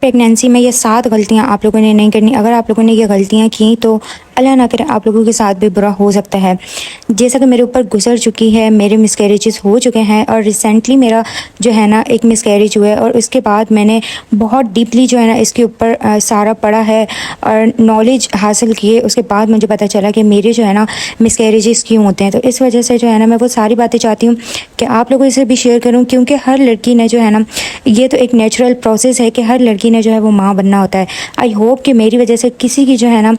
Pregnancy में ये 7 गलतियाँ आप लोगों ने नहीं करनी। अगर आप लोगों ने ये गलतियाँ की तो अल्लाह ना करे आप लोगों के साथ भी बुरा हो सकता है। जैसा कि मेरे ऊपर गुजर चुकी है, मेरे मिसकैरेजेस हो चुके हैं और रिसेंटली मेरा जो है ना एक मिसकैरेज हुआ है और उसके बाद मैंने बहुत डीपली जो है ना इसके ऊपर सारा पढ़ा है और नॉलेज हासिल किए। उसके बाद मुझे पता चला कि मेरे जो है ना मिसकैरेजेस क्यों होते हैं। तो इस वजह से जो है ना मैं वो सारी बातें चाहती हूँ कि आप लोगों से भी शेयर करूँ, क्योंकि हर लड़की ने जो है ना, ये तो एक नेचुरल प्रोसेस है कि हर लड़की ने जो है वो माँ बनना होता है। आई होप कि मेरी वजह से किसी की जो है ना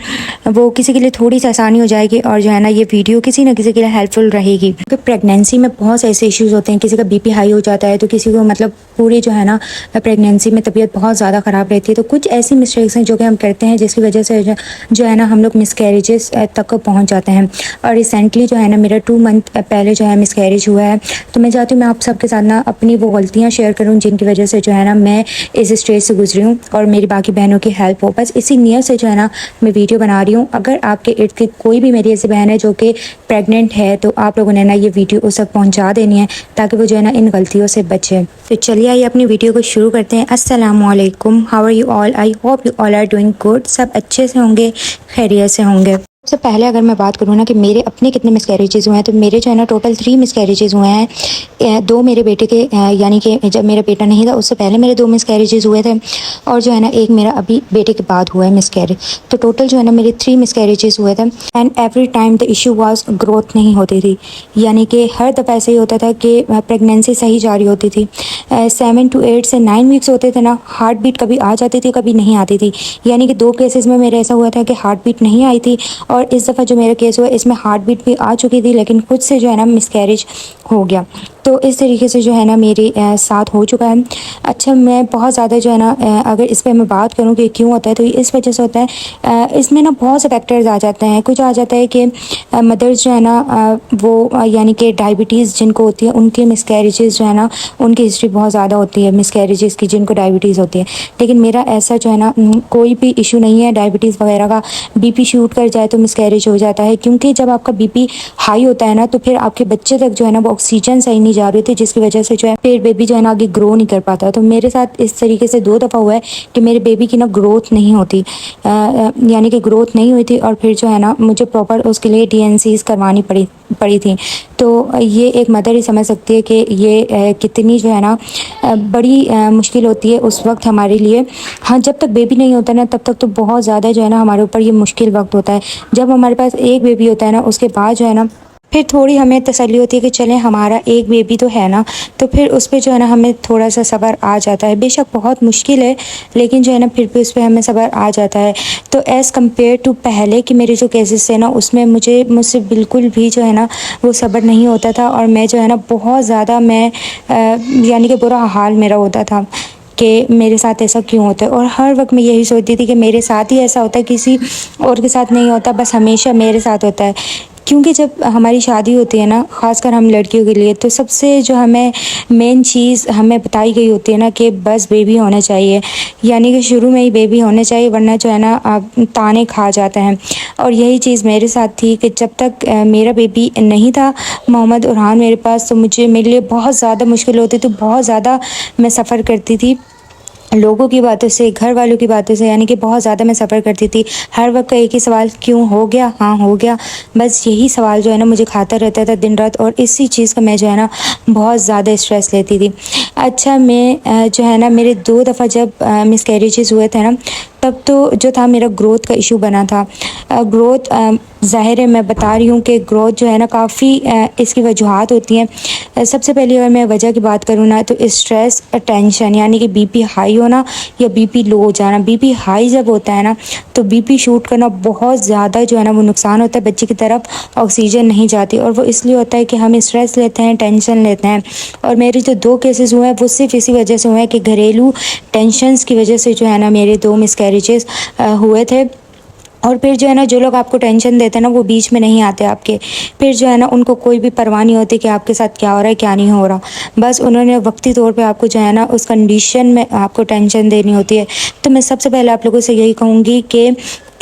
वो किसी के लिए थोड़ी सी आसानी हो जाएगी और जो है ना ये वीडियो किसी ना किसी के लिए हेल्पफुल रहेगी। क्योंकि प्रेगनेंसी में बहुत से ऐसे इश्यूज़ होते हैं, किसी का बीपी हाई हो जाता है तो किसी को मतलब पूरी जो है ना प्रेगनेंसी में तबीयत बहुत ज़्यादा ख़राब रहती है। तो कुछ ऐसी मिस्टेक्स हैं जो कि हम करते हैं जिसकी वजह से जो है ना हम लोग मिसकैरेजेस तक पहुँच जाते हैं। और रिसेंटली जो है ना मेरा 2 मंथ पहले जो है मिसकैरेज हुआ है। तो मैं चाहती हूँ मैं आप सबके साथ ना अपनी वो गलतियाँ शेयर करूँ जिनकी वजह से जो है ना मैं इस स्टेज से गुजरी हूँ और मेरी बाकी बहनों की हेल्प हो। बस इसी नीयत से जो है ना मैं वीडियो बना रही हूँ। अगर आपके इर्द गिर्द कोई भी मेरी ऐसी बहन है जो कि प्रेग्नेंट है तो आप लोगों ने ना ये वीडियो उस तक पहुँचा देनी है ताकि वो जो है ना इन गलतियों से बचे। तो चलिए आइए अपनी वीडियो को शुरू करते हैं। अस्सलामुअलैकुम, how are you all? I hope you all are doing good. सब अच्छे से होंगे, खैरियत से होंगे। सबसे पहले अगर मैं बात करूँ ना कि मेरे अपने कितने मिसकैरेजेस हुए हैं तो मेरे जो है ना टोटल 3 मिसकैरेजेस हुए हैं। 2 मेरे बेटे के यानी कि जब मेरा बेटा नहीं था उससे पहले मेरे 2 मिसकैरेजेस हुए थे और जो है ना एक मेरा अभी बेटे के बाद हुआ है मिसकैरेज। तो टोटल जो है ना मेरे 3 मिसकैरेजेस हुए थे and every time the issue was growth नहीं होती थी। यानी कि हर दफ़ा ऐसे ही होता था कि प्रेगनेंसी सही जारी होती थी। 7 to 8 से 9 वीक्स होते थे ना, हार्ट बीट कभी आ जाती थी कभी नहीं आती थी। यानी कि 2 केसेस में मेरा ऐसा हुआ था कि हार्ट बीट नहीं आई थी और इस दफ़ा जो मेरा केस हुआ इसमें हार्ट बीट भी आ चुकी थी लेकिन खुद से जो है ना मिसकैरेज हो गया। तो इस तरीके से जो है ना मेरे साथ हो चुका है। अच्छा, मैं बहुत ज़्यादा जो है ना अगर इस पर मैं बात करूँ कि क्यों होता है तो इस वजह से होता है। इसमें ना बहुत से फैक्टर्स आ जाते हैं। कुछ आ जाता है कि मदर्स जो है ना वो यानी कि डायबिटीज़ जिनको होती है उनके मिसकैरेजेस जो है ना उनकी हिस्ट्री बहुत ज़्यादा होती है मिसकैरेजेस की, जिनको डायबिटीज़ होती है। लेकिन मेरा ऐसा जो है ना कोई भी इशू नहीं है डायबिटीज़ वगैरह का। बीपी शूट कर जाए तो मिसकैरेज हो जाता है, क्योंकि जब आपका बीपी हाई होता है ना तो फिर आपके बच्चे तक जो है ना वो ऑक्सीजन सही नहीं जा रही थी, जिसकी वजह से जो है फिर बेबी जो है ना आगे ग्रो नहीं कर पाता। तो मेरे साथ इस तरीके से 2 दफ़ा हुआ है कि मेरे बेबी की ना ग्रोथ नहीं होती, यानी कि ग्रोथ नहीं हुई थी और फिर जो है ना मुझे प्रॉपर उसके लिए DNCs करवानी पड़ी थी। तो ये एक मदर ही समझ सकती है कि ये कितनी जो है ना बड़ी मुश्किल होती है उस वक्त हमारे लिए। हाँ, जब तक बेबी नहीं होता ना तब तक तो बहुत ज़्यादा जो है ना हमारे ऊपर ये मुश्किल वक्त होता है। जब हमारे पास एक बेबी होता है ना उसके बाद जो है ना फिर थोड़ी हमें तसल्ली होती है कि चलें हमारा एक बेबी तो है ना, तो फिर उस पर जो है ना हमें थोड़ा सा सब्र आ जाता है। बेशक बहुत मुश्किल है लेकिन जो है ना फिर भी उस पर हमें सब्र आ जाता है। तो एज़ कम्पेयर टू पहले कि मेरे जो केसेस थे ना उसमें मुझसे बिल्कुल भी जो है ना वो सब्र नहीं होता था और मैं जो है ना बहुत ज़्यादा यानी कि बुरा हाल मेरा होता था कि मेरे साथ ऐसा क्यों होता है। और हर वक्त मैं यही सोचती थी कि मेरे साथ ही ऐसा होता है, किसी और के साथ नहीं होता, बस हमेशा मेरे साथ होता है। क्योंकि जब हमारी शादी होती है ना, ख़ासकर हम लड़कियों के लिए, तो सबसे जो हमें मेन चीज़ हमें बताई गई होती है ना कि बस बेबी होना चाहिए, यानी कि शुरू में ही बेबी होना चाहिए वरना जो है ना आप ताने खा जाते हैं। और यही चीज़ मेरे साथ थी कि जब तक मेरा बेबी नहीं था मोहम्मद उरहान मेरे पास, तो मेरे लिए बहुत ज़्यादा मुश्किल होती थी, बहुत ज़्यादा मैं सफ़र करती थी लोगों की बातों से, घर वालों की बातों से, यानी कि बहुत ज़्यादा मैं सफ़र करती थी। हर वक्त का एक ही सवाल, क्यों हो गया, हाँ हो गया, बस यही सवाल जो है ना मुझे खाता रहता था दिन रात और इसी चीज़ का मैं जो है ना बहुत ज़्यादा स्ट्रेस लेती थी। अच्छा, मैं जो है ना मेरे 2 दफ़ा जब मिसकैरेजेस हुए थे ना तब तो जो था मेरा ग्रोथ का इशू बना था। ग्रोथ ज़ाहिर है मैं बता रही हूँ कि ग्रोथ जो है ना काफ़ी इसकी वजूहात होती हैं। सबसे पहले अगर मैं वजह की बात करूँ ना तो स्ट्रेस, टेंशन, यानी कि बीपी हाई होना या बीपी लो हो जाना। बीपी हाई जब होता है ना तो बीपी शूट करना बहुत ज़्यादा जो है ना वो नुकसान होता है, बच्चे की तरफ ऑक्सीजन नहीं जाती और वो इसलिए होता है कि हम स्ट्रेस लेते हैं, टेंशन लेते हैं। और मेरे जो 2 केसेस हुए हैं वो सिर्फ इसी वजह से हुए हैं कि घरेलू टेंशन्स की वजह से जो है ना मेरे 2 मिसकैरेजेस हुए थे। और फिर जो है ना जो लोग आपको टेंशन देते हैं ना वो बीच में नहीं आते आपके। फिर जो है ना उनको कोई भी परवाह नहीं होती कि आपके साथ क्या हो रहा है क्या नहीं हो रहा। बस उन्होंने वक्ती तौर पे आपको जो है ना उस कंडीशन में आपको टेंशन देनी होती है। तो मैं सबसे पहले आप लोगों से यही कहूँगी कि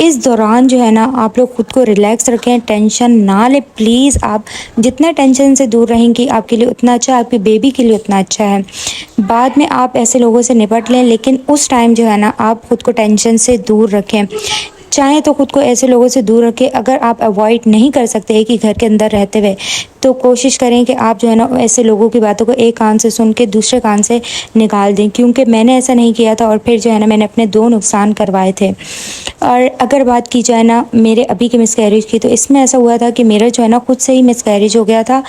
इस दौरान जो है ना आप लोग खुद को रिलैक्स रखें, टेंशन ना लें प्लीज़। आप जितना टेंशन से दूर रहेंगी आपके लिए उतना अच्छा, आपकी बेबी के लिए उतना अच्छा है। बाद में आप ऐसे लोगों से निपट लें, लेकिन उस टाइम जो है ना आप खुद को टेंशन से दूर रखें। चाहे तो खुद को ऐसे लोगों से दूर रखें। अगर आप अवॉइड नहीं कर सकते एक ही घर के अंदर रहते हुए तो कोशिश करें कि आप जो है ना ऐसे लोगों की बातों को एक कान से सुन के दूसरे कान से निकाल दें, क्योंकि मैंने ऐसा नहीं किया था और फिर जो है ना मैंने अपने 2 नुकसान करवाए थे। और अगर बात की जाए ना मेरे अभी के मिसकैरेज की, तो इसमें ऐसा हुआ था कि मेरा जो है ना खुद से ही मिसकैरेज हो गया था।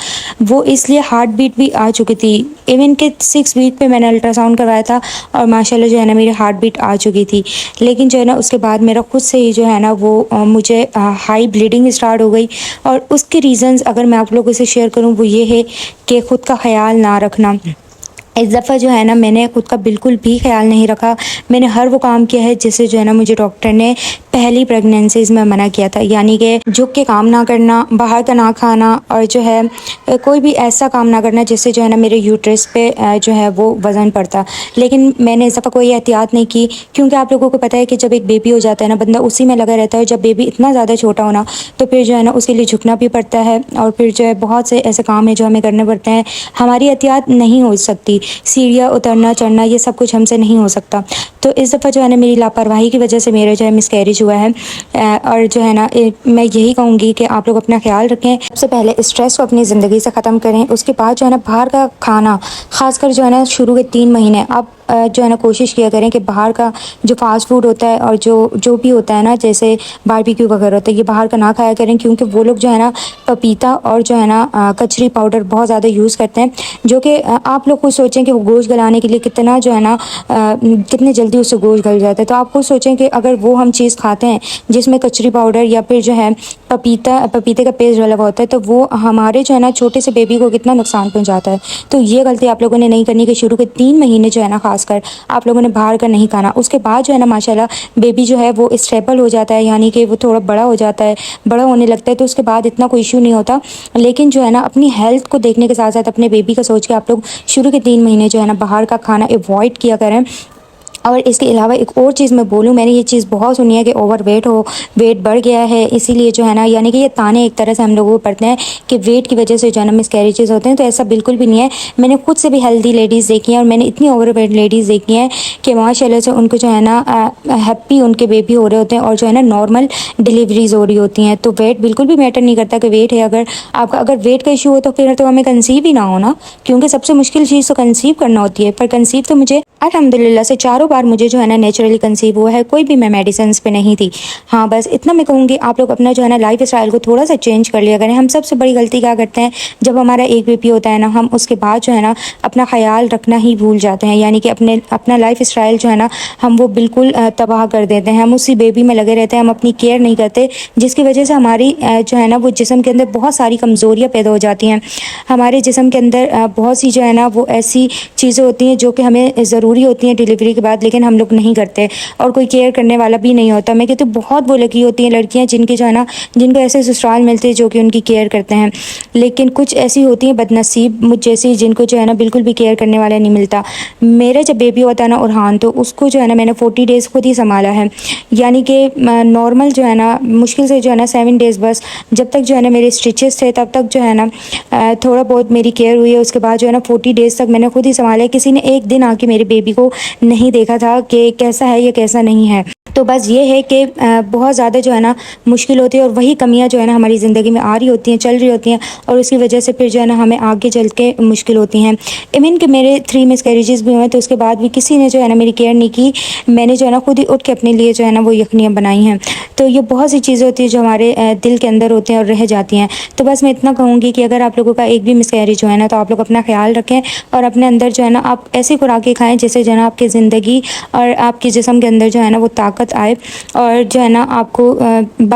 वो इसलिए हार्ट बीट भी आ चुकी थी। इवन के 6 वीक पे मैंने अल्ट्रासाउंड करवाया था और माशाल्लाह जो है ना मेरी हार्ट बीट आ चुकी थी। लेकिन जो है ना उसके बाद मेरा खुद से ही जो है ना वो मुझे हाई ब्लीडिंग स्टार्ट हो गई। और उसके रीज़न्स अगर मैं आप लोगों से शेयर करूं वो ये है कि ख़ुद का ख्याल ना रखना। इस दफ़ा जो है ना मैंने खुद का बिल्कुल भी ख्याल नहीं रखा। मैंने हर वो काम किया है जिससे जो है ना मुझे डॉक्टर ने पहली प्रेगनेंसीज़ में मना किया था, यानी कि झुक के काम ना करना, बाहर का ना खाना और जो है कोई भी ऐसा काम ना करना जिससे जो है ना मेरे यूट्रस पे जो है वो वज़न पड़ता। लेकिन मैंने इस दफ़ा कोई एहतियात नहीं की, क्योंकि आप लोगों को पता है कि जब एक बेबी हो जाता है ना बंदा उसी में लगा रहता है। जब बेबी इतना ज़्यादा छोटा होना तो फिर जो है ना उसके लिए झुकना भी पड़ता है और फिर जो है बहुत से ऐसे काम है जो हमें करने पड़ते हैं। हमारी एहतियात नहीं हो सकती, सीढ़ियाँ उतरना चढ़ना ये सब कुछ हमसे नहीं हो सकता। तो इस दफ़ा जो है ना मेरी लापरवाही की वजह से मेरा जो है मिसकैरेज हुआ है। और जो है ना मैं यही कहूँगी कि आप लोग अपना ख्याल रखें। सबसे पहले स्ट्रेस को अपनी ज़िंदगी से ख़त्म करें। उसके बाद जो है ना बाहर का खाना, ख़ासकर जो है ना शुरू के 3 महीने आप जो है ना कोशिश किया करें कि बाहर का जो फ़ास्ट फूड होता है और जो भी होता है ना जैसे बारबेक्यू वगैरह होता है ये बाहर का ना खाया करें, क्योंकि वो लोग जो है ना पपीता और जो है ना कचरी पाउडर बहुत ज़्यादा यूज़ करते हैं, जो कि आप लोग खुद सोचें कि वो गोश्त गलाने के लिए कितना जो है ना कितने जल्दी उससे गोश्त गल जाता है। तो आप खुद सोचें कि अगर वो हम चीज़ खाते हैं जिसमें कचरी पाउडर या फिर जो है पपीते का पेस्ट डला हुआ होता है तो वो हमारे जो है ना छोटे से बेबी को कितना नुकसान पहुंचाता है। तो ये गलती आप लोगों ने नहीं करनी कि शुरू के 3 महीने जो है ना खासकर आप लोगों ने बाहर का नहीं खाना। उसके बाद जो है ना माशाल्लाह बेबी जो है वो स्टेबल हो जाता है, यानी कि वो थोड़ा बड़ा हो जाता है, बड़ा होने लगता है, तो उसके बाद इतना कोई इशू नहीं होता। लेकिन जो है ना अपनी हेल्थ को देखने के साथ साथ अपने बेबी का सोच के आप लोग शुरू के 3 महीने जो है ना बाहर का खाना अवॉइड किया करें। और इसके अलावा एक और चीज़ मैं बोलूँ, मैंने ये चीज़ बहुत सुनी है कि ओवरवेट वेट बढ़ गया है, इसीलिए जो है ना यानी कि ये ताने एक तरह से हम लोगों को पड़ते हैं कि वेट की वजह से जो है ना मिसकैरेजेस होते हैं। तो ऐसा बिल्कुल भी नहीं है। मैंने खुद से भी हेल्दी लेडीज़ देखी हैं और मैंने इतनी ओवरवेट लेडीज़ देखी हैं कि माशाल्लाह से उनको जो है ना हैप्पी उनके बेबी हो रहे होते हैं और जो है ना नॉर्मल डिलीवरीज हो रही होती हैं। तो वेट बिल्कुल भी मैटर नहीं करता कि वेट है। अगर आपका अगर वेट का इशू हो तो फिर तो हमें कंसीव ही ना होना, क्योंकि सबसे मुश्किल चीज़ तो कंसीव करना होती है। पर कंसीव तो मुझे अल्हम्दुलिल्लाह से 4 बार मुझे जो है ना नेचुरली कंसीव हुआ है, कोई भी मैं मेडिसिन पे नहीं थी। हाँ बस इतना मैं कहूँगी आप लोग अपना जो है ना लाइफ स्टाइल को थोड़ा सा चेंज कर लिया करें। हम सबसे बड़ी गलती क्या करते हैं, जब हमारा एक बेबी होता है ना हम उसके बाद जो है ना अपना ख्याल रखना ही भूल जाते हैं, यानी कि अपना लाइफ स्टाइल जो है ना हम वो बिल्कुल तबाह कर देते हैं। हम उसी बेबी में लगे रहते हैं, हम अपनी केयर नहीं करते, जिसकी वजह से हमारी जो है ना वो जिस्म के अंदर बहुत सारी कमज़ोरियाँ पैदा हो जाती हैं। हमारे जिस्म के अंदर बहुत सी जो है ना वो ऐसी चीज़ें होती हैं जो कि हमें ज़रूरी होती हैं डिलीवरी के बाद, लेकिन हम लोग नहीं करते और कोई केयर करने वाला भी नहीं होता। मैं कहती हूँ बहुत वो लकी होती हैं लड़कियाँ जिनके जो है ना जिनको ऐसे ससुराल मिलते हैं जो कि उनकी केयर करते हैं, लेकिन कुछ ऐसी होती हैं बदनसीब मुझ जैसी जिनको जो है ना बिल्कुल भी केयर करने वाला नहीं मिलता। मेरा जब बेबी होता है ना उरहान, तो उसको जो है ना मैंने 40 डेज़ खुद ही संभाला है, यानी कि नॉर्मल जो है ना मुश्किल से जो है ना 7 डेज़ बस जब तक जो है ना मेरे स्टिचेस थे तब तक जो है ना थोड़ा बहुत मेरी केयर हुई है। उसके बाद जो है ना 40 डेज़ तक मैंने खुद ही संभाला है। किसी ने एक दिन आके मेरे बेबी को नहीं देखा था कि कैसा है या कैसा नहीं है। तो बस ये है कि बहुत ज़्यादा जो है ना मुश्किल होती है और वही कमियां जो है ना हमारी ज़िंदगी में आ रही होती हैं, चल रही होती हैं और उसकी वजह से फिर जो है ना हमें आगे चल के मुश्किल होती हैं। इवन कि मेरे 3 मिसकैरेजेस भी हुए तो उसके बाद भी किसी ने जो है ना मेरी केयर नहीं की। मैंने जो है ना खुद ही उठ के अपने लिए जो है ना वो यखनियाँ बनाई हैं। तो ये बहुत सी चीज़ें होती हैं जो हमारे दिल के अंदर होती हैं और रह जाती हैं। तो बस मैं इतना कहूँगी कि अगर आप लोगों का एक भी मिसकैरेज जो है ना तो आप लोग अपना ख्याल रखें और अपने अंदर जो है ना आप ऐसी खुराकें खाएँ जिससे जो है ना आपकी ज़िंदगी और आपके जिस्म के अंदर जो है ना वो ताकत दिक्कत आए और जो है ना आपको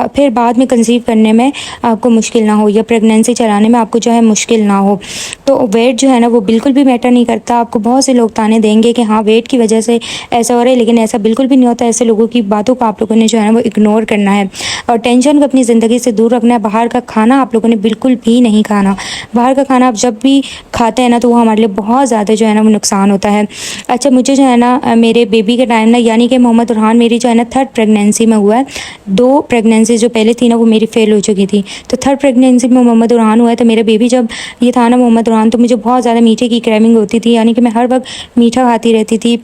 फिर बाद में कंसीव करने में आपको मुश्किल ना हो या प्रेगनेंसी चलाने में आपको जो है मुश्किल ना हो। तो वेट जो है ना वो बिल्कुल भी मैटर नहीं करता। आपको बहुत से लोग ताने देंगे कि हाँ वेट की वजह से ऐसा हो रहा है, लेकिन ऐसा बिल्कुल भी नहीं होता। ऐसे लोगों की बातों को आप लोगों ने जो है ना वो इग्नोर करना है और टेंशन को अपनी ज़िंदगी से दूर रखना है। बाहर का खाना आप लोगों ने बिल्कुल भी नहीं खाना। बाहर का खाना आप जब भी खाते हैं ना तो वो हमारे लिए बहुत ज़्यादा जो है ना वो नुकसान होता है। अच्छा, मुझे जो है ना मेरे बेबी के टाइम ना, यानी कि मोहम्मद उरहान मेरी जो है ना 3rd प्रेगनेंसी में हुआ है। 2 प्रेगनेंसी जो पहले थी ना वो मेरी फेल हो चुकी थी। तो 3rd प्रेगनेंसी में मोहम्मद उरहान हुआ है। तो मेरा बेबी जब ये था ना मोहम्मद उरहान, तो मुझे बहुत ज़्यादा मीठे की क्रेविंग होती थी, यानी कि मैं हर वक्त मीठा खाती रहती थी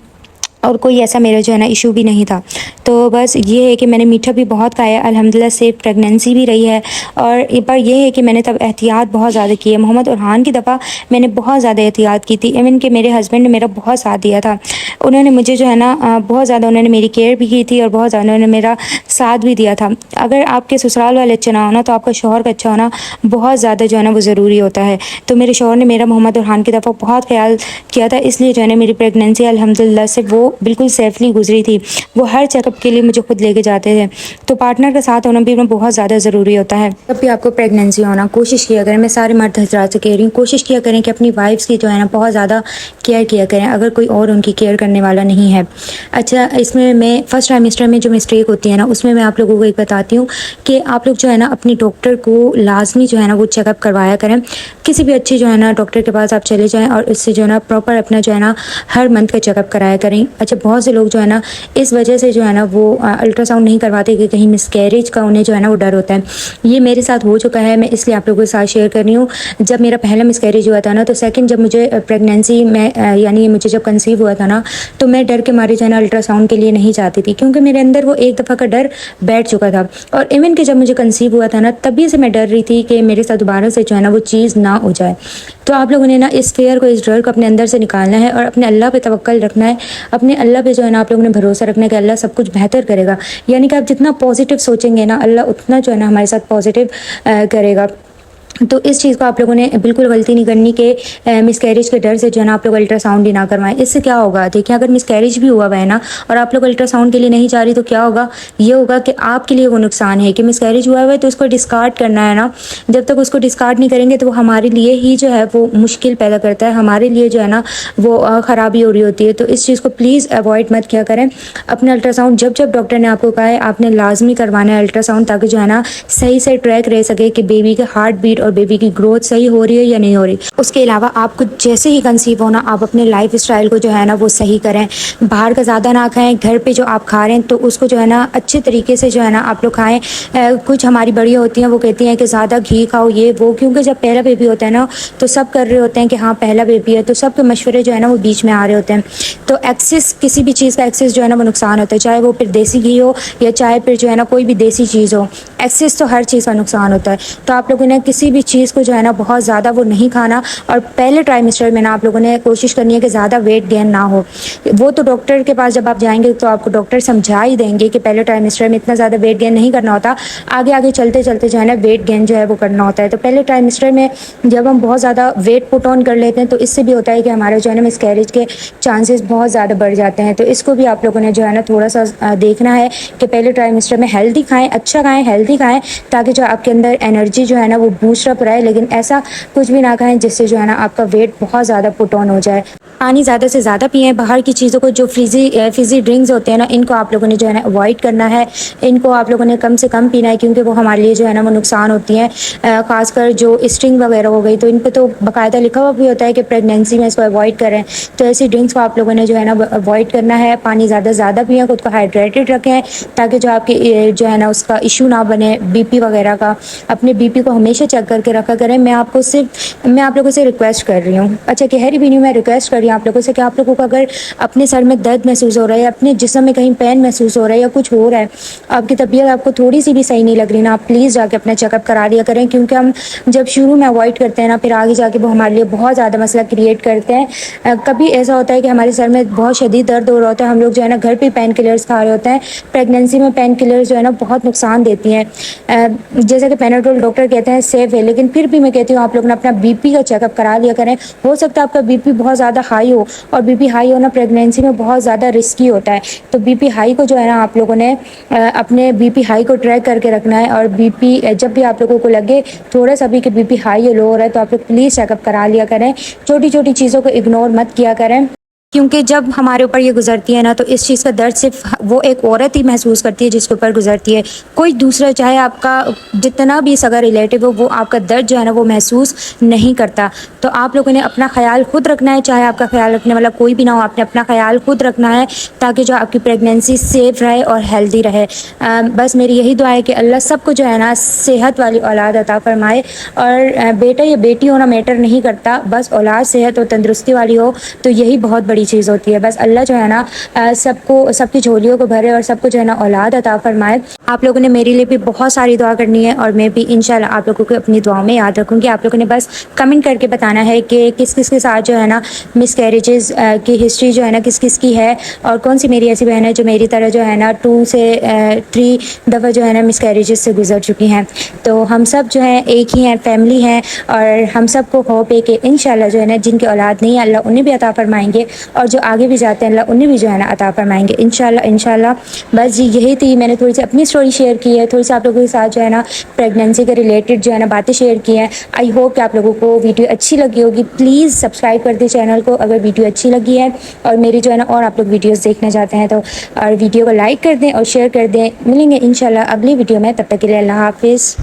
और कोई ऐसा मेरा जो है ना इशू भी नहीं था। तो बस ये है कि मैंने मीठा भी बहुत खाया, अल्हम्दुलिल्लाह सेफ प्रेगनेंसी भी रही है। और पर यह है कि मैंने तब एहतियात बहुत ज़्यादा की है। मोहम्मद उरहान की दफ़ा मैंने बहुत ज़्यादा एहतियात की थी। इवन कि मेरे हस्बैंड ने मेरा बहुत साथ दिया था। उन्होंने मुझे जो है ना बहुत ज़्यादा उन्होंने मेरी केयर भी की थी और बहुत ज़्यादा उन्होंने मेरा साथ भी दिया था। अगर आपके ससुराल वाले अच्छे ना होना तो आपका शौहर का अच्छा होना बहुत ज़्यादा जो है ना वो ज़रूरी होता है। तो मेरे शौहर ने मेरा मोहम्मद उरहान की दफ़ा बहुत ख्याल किया था, इसलिए जो है ना मेरी प्रेगनेंसी अल्हम्दुलिल्लाह से वो बिल्कुल सेफली गुजरी थी। वो हर चेकअप के लिए मुझे खुद लेके जाते थे। तो पार्टनर का साथ होना भी बहुत ज़्यादा ज़रूरी होता है। जब भी आपको प्रेगनेंसी होना, कोशिश किया करें, मैं सारे मर्द हजरात से कह रही हूँ, कोशिश किया करें कि अपनी वाइफ्स की जो है ना बहुत ज़्यादा केयर किया करें, अगर कोई और उनकी केयर करने वाला नहीं है। अच्छा, इसमें मैं फर्स्ट ट्राइमेस्टर में जो मिस्टेक होती है ना उसमें मैं आप लोगों को एक बताती हूँ कि आप लोग जो है ना अपनी डॉक्टर को लाजमी जो है ना वो चेकअप करवाया करें। किसी भी अच्छी जो है ना डॉक्टर के पास आप चले जाएँ और उससे जो है ना प्रॉपर अपना जो है ना हर मंथ का चेकअप कराया करें। अच्छा, बहुत से लोग जो है ना इस वजह से जो है ना वो अल्ट्रासाउंड नहीं करवाते कि कहीं मिसकैरेज का उन्हें जो है ना वो डर होता है। ये मेरे साथ हो चुका है, मैं इसलिए आप लोगों के साथ शेयर कर रही हूँ। जब मेरा पहला मिसकैरेज हुआ था ना तो सेकंड जब मुझे प्रेगनेंसी में यानी मुझे जब कंसीव हुआ था ना तो मैं डर के मारे जो है ना अल्ट्रासाउंड के लिए नहीं चाहती थी, क्योंकि मेरे अंदर वो एक दफ़ा का डर बैठ चुका था। और इवन कि जब मुझे कंसीव हुआ था ना तभी से मैं डर रही थी कि मेरे साथ दोबारा से जो है ना वो चीज़ ना हो जाए। तो आप लोगों ने ना इस फेयर को, इस डर को अपने अंदर से निकालना है और अपने अल्लाह पे तवक्कल रखना है। अपने अल्लाह पे जो है ना आप लोगों ने भरोसा रखना है कि अल्लाह सब कुछ बेहतर करेगा। यानी कि आप जितना पॉजिटिव सोचेंगे ना अल्लाह उतना जो है ना हमारे साथ पॉजिटिव करेगा। तो इस चीज़ को आप लोगों ने बिल्कुल गलती नहीं करनी कि मिसकैरेज के डर से जो है ना आप लोग अल्ट्रासाउंड ही ना करवाएं। इससे क्या होगा, देखिए अगर मिसकैरेज भी हुआ है ना और आप लोग अल्ट्रासाउंड के लिए नहीं जा रही तो क्या होगा, ये होगा कि आपके लिए वो नुकसान है कि मिसकैरेज हुआ है तो उसको डिस्कार्ड करना है ना। जब तक उसको डिस्कार्ड नहीं करेंगे तो वो हमारे लिए ही जो है वो मुश्किल पैदा करता है, हमारे लिए जो है ना वो ख़राबी हो रही होती है। तो इस चीज़ को प्लीज़ अवॉइड मत किया करें। अपना अल्ट्रासाउंड जब जब डॉक्टर ने आपको कहा है आपने लाजमी करवाना है अल्ट्रासाउंड, ताकि जो है ना सही से ट्रैक रह सके कि बेबी के हार्ट बीट और बेबी की ग्रोथ सही हो रही है या नहीं हो रही। उसके अलावा आपको जैसे ही कंसीव होना आप अपने लाइफ स्टाइल को जो है ना वो सही करें। बाहर का ज़्यादा ना खाएं, घर पे जो आप खा रहे हैं तो उसको जो है ना अच्छे तरीके से जो है ना आप लोग खाएं। कुछ हमारी बड़ी होती हैं वो कहती हैं कि ज़्यादा घी खाओ ये वो, क्योंकि जब पहला बेबी होता है ना तो सब कर रहे होते हैं कि हाँ पहला बेबी है, तो सबके मशवरे जो है ना वो बीच में आ रहे होते हैं। तो एक्सेस, किसी भी चीज़ का एक्सेस जो है ना वो नुकसान होता है, चाहे वो फिर देसी घी हो या चाहे फिर जो है ना कोई भी देसी चीज़ हो, एक्सेस तो हर चीज़ का नुकसान होता है। तो आप लोगों ने किसी भी चीज़ को जो है ना बहुत ज़्यादा वो नहीं खाना। और पहले ट्राइमेस्टर में ना आप लोगों ने कोशिश करनी है कि ज़्यादा वेट गेन ना हो। वो तो डॉक्टर के पास जब आप जाएंगे तो आपको डॉक्टर समझा ही देंगे कि पहले ट्राइमेस्टर में इतना ज़्यादा वेट गेन नहीं करना होता, आगे आगे चलते चलते जो है ना वेट गेन जो है वो करना होता है। तो पहले ट्राइमेस्टर में जब हम बहुत ज़्यादा वेट पुट ऑन कर लेते हैं तो इससे भी होता है कि हमारे जो है ना मिसकैरेज के चांसेस बहुत ज़्यादा बढ़ जाते हैं। तो इसको भी आप लोगों ने जो है ना थोड़ा सा देखना है कि पहले ट्राइमेस्टर में हेल्दी खाएँ, अच्छा खाएँ, हेल्दी खाएँ, ताकि जो आपके अंदर एनर्जी जो है ना वो बूस्ट अप रहे। लेकिन ऐसा कुछ भी ना खाएं जिससे जो है ना आपका वेट बहुत ज़्यादा पुट ऑन हो जाए। पानी ज़्यादा से ज़्यादा पिएं। बाहर की चीज़ों को, जो फिज़ी ड्रिंक्स होते हैं ना, इनको आप लोगों ने जो है ना अवॉइड करना है। इनको आप लोगों ने कम से कम पीना है, क्योंकि वो हमारे लिए जो है ना वो नुकसान होती हैं। ख़ासकर जो स्ट्रिंग वगैरह हो गई तो इन पर तो बाकायदा लिखा हुआ भी होता है कि प्रेगनेंसी में इसको अवॉइड करें। तो ऐसी ड्रिंक्स को आप लोगों ने जो है ना अवॉइड करना है। पानी ज़्यादा से ज़्यादा पिएं, खुद को हाइड्रेटेड रखें, ताकि जो आपकी जो है ना उसका इशू ना बने बीपी वगैरह का। अपने बीपी को हमेशा चेक करके रखा करें। मैं आप लोगों से रिक्वेस्ट कर रही हूँ, अच्छा कह रही भी नहीं, मैं रिक्वेस्ट कर रही हूँ आप लोगों से कि आप लोगों को अगर अपने सर में दर्द महसूस हो रहा है, अपने जिस्म में कहीं पेन महसूस हो रहा है या कुछ हो रहा है, आपकी तबीयत आपको थोड़ी सी भी सही नहीं लग रही ना, आप प्लीज़ जाके अपना चेकअप करा लिया करें। क्योंकि हम जब शुरू में अवॉइड करते हैं ना फिर आगे जाके वो हमारे लिए बहुत ज़्यादा मसला क्रिएट करते हैं। कभी ऐसा होता है कि हमारे सर में बहुत शदीद दर्द हो रहा होता है, हम लोग जो है ना घर पर पेन किलर्स खा रहे होते हैं। प्रेगनेंसी में पेन किलर्स जो है ना बहुत नुकसान देती हैं। जैसे कि पेनाडोल डॉक्टर कहते हैं सेफ है, लेकिन फिर भी मैं कहती हूँ आप लोग ने अपना बीपी का चेकअप करा लिया करें। हो सकता है आपका बीपी बहुत ज़्यादा हाई हो, और बीपी हाई होना प्रेगनेंसी में बहुत ज़्यादा रिस्की होता है। तो बीपी हाई को जो है ना आप लोगों ने अपने बीपी हाई को ट्रैक करके रखना है। और बीपी जब भी आप लोगों को लगे थोड़ा सा भी कि बीपी हाई या लो हो रहा है, तो आप लोग प्लीज़ चेकअप करा लिया करें। छोटी छोटी चीज़ों को इग्नोर मत किया करें, क्योंकि जब हमारे ऊपर ये गुजरती है ना, तो इस चीज़ का दर्द सिर्फ वो एक औरत ही महसूस करती है जिसके ऊपर गुजरती है। कोई दूसरा, चाहे आपका जितना भी सगा रिलेटिव हो, वो आपका दर्द जो है ना वो महसूस नहीं करता। तो आप लोगों ने अपना ख्याल खुद रखना है, चाहे आपका ख्याल रखने वाला कोई भी ना हो, आपने अपना ख्याल खुद रखना है, ताकि जो आपकी प्रेगनेंसी सेफ रहे और हेल्दी रहे। बस मेरी यही दुआ है कि अल्लाह सबको जो है ना सेहत वाली औलाद अता फरमाए। और बेटा या बेटी होना मैटर नहीं करता, बस औलाद सेहत और तंदुरुस्ती वाली हो तो यही बहुत बड़ी चीज़ होती है। बस अल्लाह जो है ना सबको, सबकी झोलियों को भरे और सबको जो है ना औलाद अता फरमाए। आप लोगों ने मेरे लिए भी बहुत सारी दुआ करनी है, और मैं भी इंशाल्लाह आप लोगों को अपनी दुआओं में याद रखूँगी। आप लोगों ने बस कमेंट करके बताना है कि किस किस के साथ जो है ना मिसकैरेजेस की हिस्ट्री जो है ना किस किस की है, और कौन सी मेरी ऐसी बहन है जो मेरी तरह जो है ना 2 से 3 दफ़ा जो है ना मिसकैरेजेस से गुजर चुकी हैं। तो हम सब जो है एक ही हैं, फैमिली हैं, और हम सब को होप है कि इंशाल्लाह जो है ना जिनकी औलाद नहीं है अल्लाह उन्हें भी अता फरमाएंगे, और जो आगे भी जाते हैं अल्लाह उन्हें भी जो है ना अता फरमाएंगे इंशाल्लाह इंशाल्लाह। बस जी यही थी, मैंने थोड़ी सी अपनी स्टोरी शेयर की है, थोड़ी सी आप लोगों के साथ जो है ना प्रेगनेंसी के रिलेटेड जो है ना बातें शेयर की हैं। आई होप कि आप लोगों को वीडियो अच्छी लगी होगी। प्लीज़ सब्सक्राइब कर दें चैनल को अगर वीडियो अच्छी लगी है, और मेरी जो है ना और आप लोग वीडियोज़ देखना चाहते हैं तो, और वीडियो को लाइक कर दें और शेयर कर दें। मिलेंगे इंशाल्लाह अगली वीडियो में, तब तक के लिए अल्लाह हाफिज़।